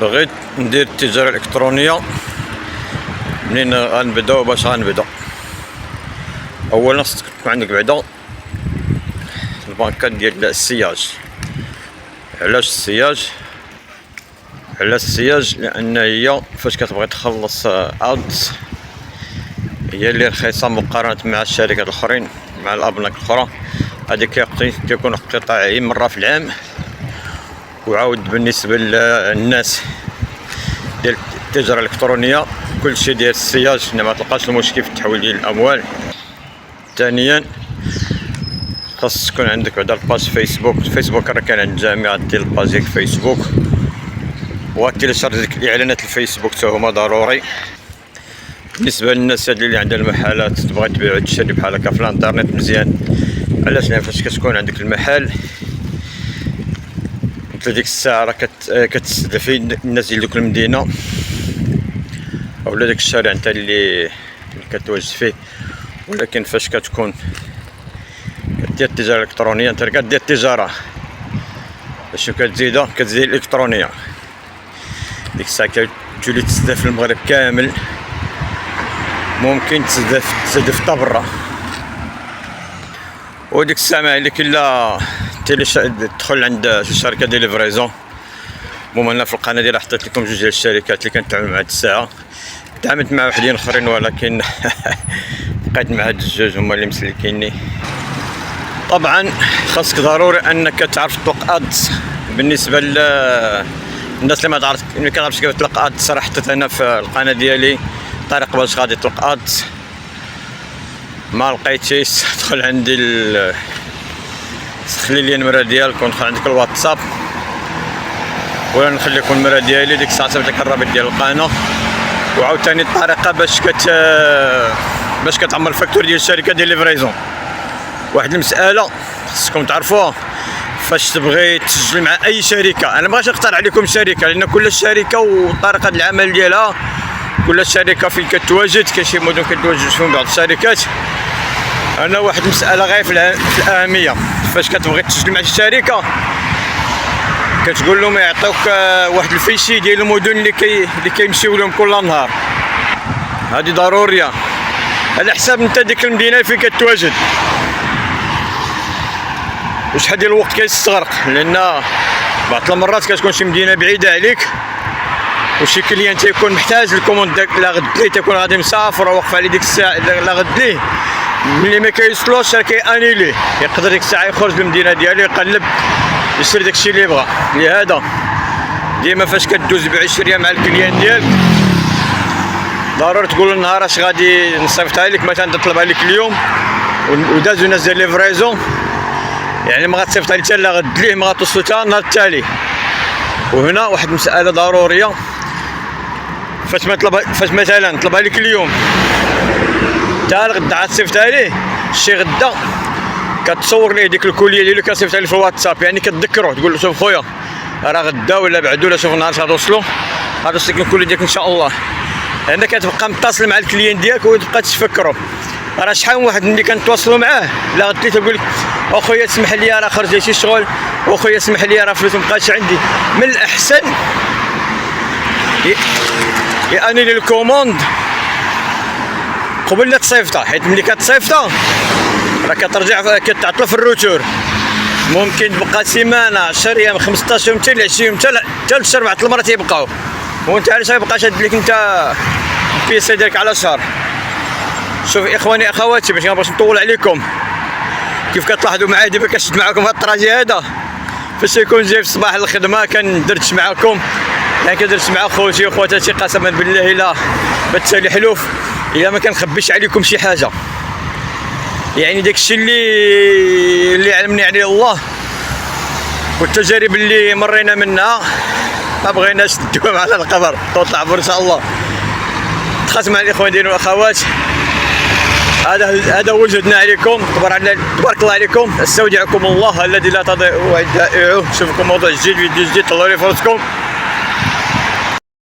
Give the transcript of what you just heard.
بغيت ندير التجارة الإلكترونية. منين غنبداو؟ باش غنبدا أولا خصك تكون عندك بعدا البانكات ديال السياج. علاش السياج؟ لأن هي فاش كتبغي تخلص ادز هي اللي رخيصة مقارنة مع الشركات الآخرين، مع الأبناك الأخرى. هذيك كيكون قطاعي مرة في العام. وعاود بالنسبة للناس ديال التجارة الإلكترونية كلشي ديال السياج ما تلقاش المشكل في التحويل ديال الأموال. ثانيا خاص تكون عندك بعدا الباج فيسبوك راه كان عند الجميع ديال الباج ديال فيسبوك، وتيليشارج ديك الاعلانات الفيسبوك حتى هما ضروري. بالنسبه للناس اللي عندها المحلات تبغي تبيع وتشري بحال هكا في الانترنت مزيان. علاش؟ لان فاش كتكون عندك المحل مثل ديك الساعه راه كتستهدف الناس ديال دوك المدينه اولا داك الشارع انت اللي كتواجد فيه. ولكن فاش كتكون كدير التجاره الالكترونيه انت كدير التجاره باش كتزيد الالكترونيه، ديك الساعه كتولي تستهدف المغرب كامل، ممكن تستهدف حتى برا. وديك الساعه ما عليك الا تدخل عند شي شركه ديال ليفريزون. المهم انا في القناه ديالي حطيت لكم جوج ديال الشركات اللي كنتعامل مع هاد الساعه. تعاملت مع وحدين اخرين ولكن بقيت مع هاد الجوج هما اللي مسلكيني. طبعا خاصك ضروري انك تعرف تطلق ادز. بالنسبه للناس اللي ما كتعرفش كيف تطلق ادز، راه حطيت انا في القناه ديالي طريقه باش غادي تطلق ادز. ما لقيتيش دخل عندي خلي لي النمره ديالك ودخل عندك الواتساب، ولا نخلي لكم النمره ديالي ديك الساعه تبدا الرابط ديال القناه. وعاوتاني الطريقه باش كتعمر الفاكتور ديال الشركه ديال ليفريزون. واحد المساله خصكم تعرفوها فاش تبغي تسجل مع اي شركه. انا مابغاش نختار عليكم شركه لان كل شركه وطريقه العمل ديالها، كل شركه فين كتواجد. كاين شي مدن كتواجد فيهم بعض الشركات. انا واحد المساله غايه في الاهميه، فاش كتبغي تسجل مع شي شركه كتقول لهم يعطيوك واحد الفيشي ديال المدن اللي كيمشيو لهم كل نهار. هذه ضروريه على حساب انت ديك المدينه فين كتواجد وشحال ديال الوقت كيستغرق. لان بعض المرات كتكون شي مدينه بعيده عليك وشي كليان تيكون محتاج الكوموند داك لا غد ليه، تيكون غادي مسافر وواقف عليه ديك الساعه لا غد ليه، ملي ما كيوصلوش راه كيانيليه. يقدر ديك الساعه يخرج للمدينه ديالو يقلب يشري داكشي اللي بغا. لهذا ديما فاش كدوز بعشريه مع الكليان ديالك ضروري تقول النهار اش غادي نصيفطها لك. مثلا تطلبها لك اليوم ودازو ناس ديال ليفريزون، يعني ما غتصيفطها لك حتى لا غد ليه، ما غتوصل حتى النهار التالي. وهنا واحد المساله ضروريه، فاش مثلا طلبها لك اليوم حتى الغدا عاد تصيفطها ليه، شي غدا كتصور ليه ديك الكليه ديالو كتصيفطها ليه في الواتساب. يعني كتذكرو تقول له شوف خويا راه غدا ولا بعدو ولا شوف النهار غتوصلوا غتوصل لك الكليه ديالك ان شاء الله. لان كتبقى متصل مع الكليان ديالك وتبقى تفكروا. راه شحال من واحد ملي كنتواصلوا معاه لا غدي تقول لك اخويا اسمح لي راه خرج لي شي شغل، اخويا اسمح لي راه فلوس مابقاش عندي. من الاحسن يعني الكوموند قبل لا تصيفطها، حيت ملي كتصيفطها راه كترجع كتعطل في الروتور. ممكن تبقى سيمانه 10 ايام 15 يوم حتى ل 20 يوم حتى ل 4 المرات يبقاو. وانت علاش غيبقى شاد لك انت البيسي ديالك على شهر؟ شوف اخواني اخواتي باش مابغيتش نطول عليكم، كيف كتلاحظوا معايا دابا كنشد معكم هذا الطراجي هذا فاش يكون جاي في الصباح الخدمه كندردش معكم. يعني كندردش مع خوتي وخواتاتي قسما بالله الا بالتالي حلوف الا ما كنخبيش عليكم شي حاجه. يعني داكشي اللي علمني عليه الله والتجارب اللي مرينا منها ما بغيناش ندوم على القبر تطلع ان شاء الله. تخاصم مع الاخوان ديالي والاخوات، هذا وجدنا عليكم. تبارك الله عليكم. استودعكم الله الذي لا تضيع ودائعه. نشوفكم موضوع جديد فيديو جديد. طلعوا لي فرصكم.